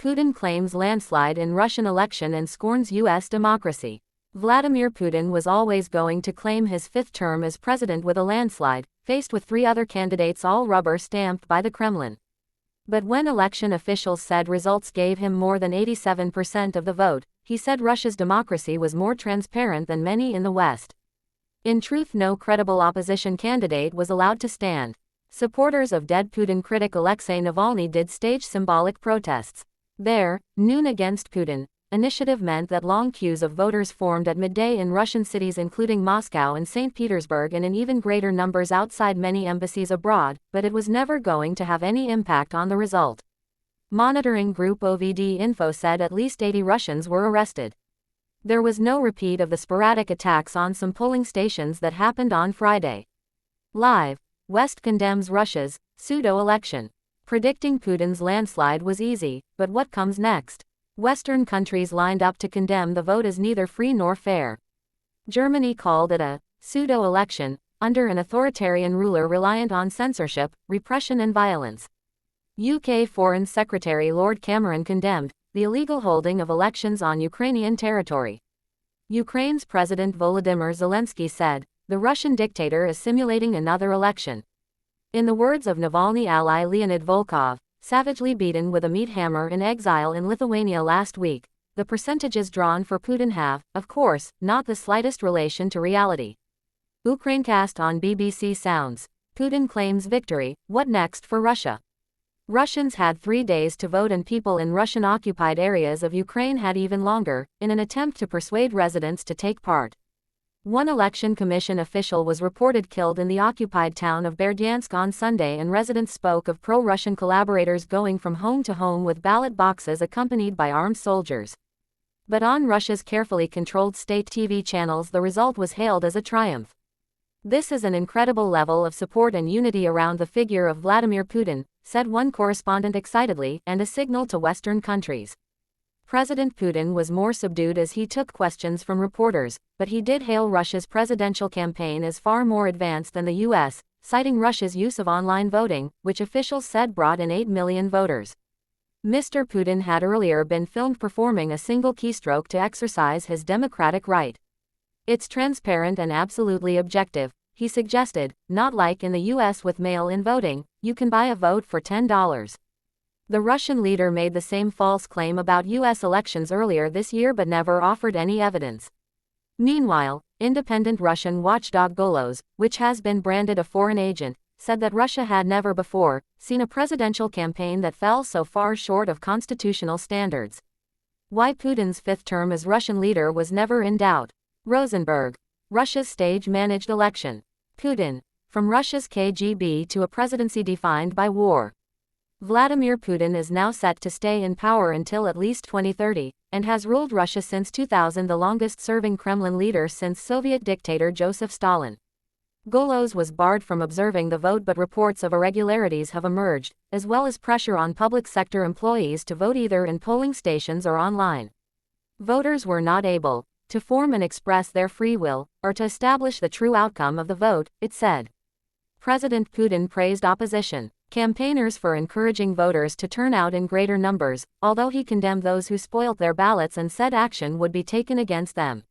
Putin claims landslide in Russian election and scorns U.S. democracy. Vladimir Putin was always going to claim his fifth term as president with a landslide, faced with three other candidates all rubber-stamped by the Kremlin. But when election officials said results gave him more than 87% of the vote, he said Russia's democracy was more transparent than many in the West. In truth, no credible opposition candidate was allowed to stand. Supporters of dead Putin critic Alexei Navalny did stage symbolic protests. Their "Noon Against Putin" initiative meant that long queues of voters formed at midday in Russian cities including Moscow and St. Petersburg and in even greater numbers outside many embassies abroad, but it was never going to have any impact on the result. Monitoring group OVD Info said at least 80 Russians were arrested. There was no repeat of the sporadic attacks on some polling stations that happened on Friday. Live, West condemns Russia's pseudo-election. Predicting Putin's landslide was easy, but what comes next? Western countries lined up to condemn the vote as neither free nor fair. Germany called it a pseudo-election, under an authoritarian ruler reliant on censorship, repression and violence. UK Foreign Secretary Lord Cameron condemned the illegal holding of elections on Ukrainian territory. Ukraine's President Volodymyr Zelensky said, "The Russian dictator is simulating another election." In the words of Navalny ally Leonid Volkov, savagely beaten with a meat hammer in exile in Lithuania last week, the percentages drawn for Putin have, of course, not the slightest relation to reality. Ukrainecast on BBC Sounds. Putin claims victory, what next for Russia? Russians had 3 days to vote and people in Russian-occupied areas of Ukraine had even longer, in an attempt to persuade residents to take part. One election commission official was reported killed in the occupied town of Berdyansk on Sunday, and residents spoke of pro-Russian collaborators going from home to home with ballot boxes accompanied by armed soldiers. But on Russia's carefully controlled state TV channels the result was hailed as a triumph. "This is an incredible level of support and unity around the figure of Vladimir Putin," said one correspondent excitedly, and a signal to Western countries. President Putin was more subdued as he took questions from reporters, but he did hail Russia's presidential campaign as far more advanced than the U.S., citing Russia's use of online voting, which officials said brought in 8 million voters. Mr. Putin had earlier been filmed performing a single keystroke to exercise his democratic right. "It's transparent and absolutely objective," he suggested, "not like in the U.S. with mail-in voting, you can buy a vote for $10. The Russian leader made the same false claim about U.S. elections earlier this year but never offered any evidence. Meanwhile, independent Russian watchdog Golos, which has been branded a foreign agent, said that Russia had never before seen a presidential campaign that fell so far short of constitutional standards. Why Putin's fifth term as Russian leader was never in doubt. Rosenberg. Russia's stage-managed election. Putin. From Russia's KGB to a presidency defined by war. Vladimir Putin is now set to stay in power until at least 2030, and has ruled Russia since 2000, the longest-serving Kremlin leader since Soviet dictator Joseph Stalin. Golos was barred from observing the vote, but reports of irregularities have emerged, as well as pressure on public sector employees to vote either in polling stations or online. Voters were not able to form and express their free will, or to establish the true outcome of the vote, it said. President Putin praised opposition campaigners for encouraging voters to turn out in greater numbers, although he condemned those who spoilt their ballots and said action would be taken against them.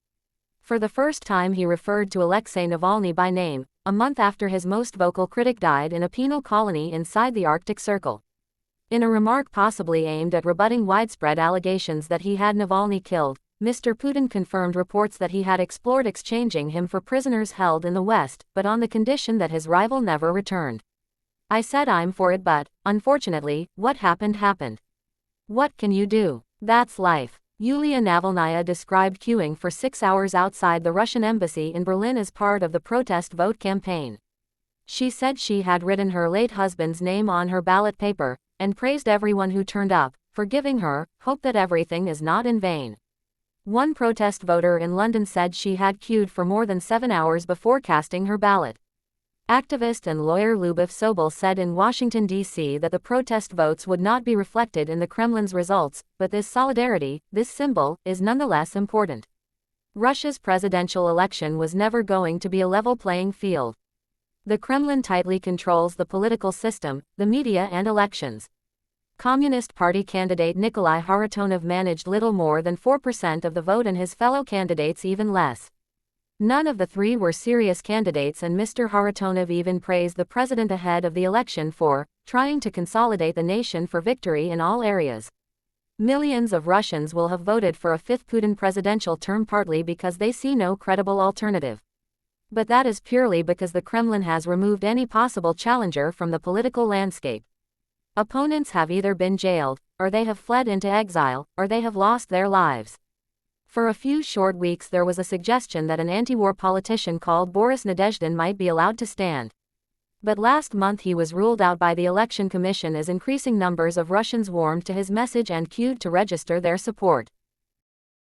For the first time he referred to Alexei Navalny by name, a month after his most vocal critic died in a penal colony inside the Arctic Circle. In a remark possibly aimed at rebutting widespread allegations that he had Navalny killed, Mr. Putin confirmed reports that he had explored exchanging him for prisoners held in the West, but on the condition that his rival never returned. "I said I'm for it, but, unfortunately, what happened happened. What can you do? That's life." Yulia Navalnaya described queuing for 6 hours outside the Russian embassy in Berlin as part of the protest vote campaign. She said she had written her late husband's name on her ballot paper, and praised everyone who turned up, for giving her hope that everything is not in vain. One protest voter in London said she had queued for more than 7 hours before casting her ballot. Activist and lawyer Lyubov Sobol said in Washington, D.C. that the protest votes would not be reflected in the Kremlin's results, but this solidarity, this symbol, is nonetheless important. Russia's presidential election was never going to be a level playing field. The Kremlin tightly controls the political system, the media and elections. Communist Party candidate Nikolai Kharitonov managed little more than 4% of the vote and his fellow candidates even less. None of the three were serious candidates, and Mr. Kharitonov even praised the president ahead of the election for trying to consolidate the nation for victory in all areas. Millions of Russians will have voted for a fifth Putin presidential term partly because they see no credible alternative. But that is purely because the Kremlin has removed any possible challenger from the political landscape. Opponents have either been jailed, or they have fled into exile, or they have lost their lives. For a few short weeks there was a suggestion that an anti-war politician called Boris Nadezhdin might be allowed to stand. But last month he was ruled out by the Election Commission as increasing numbers of Russians warmed to his message and queued to register their support.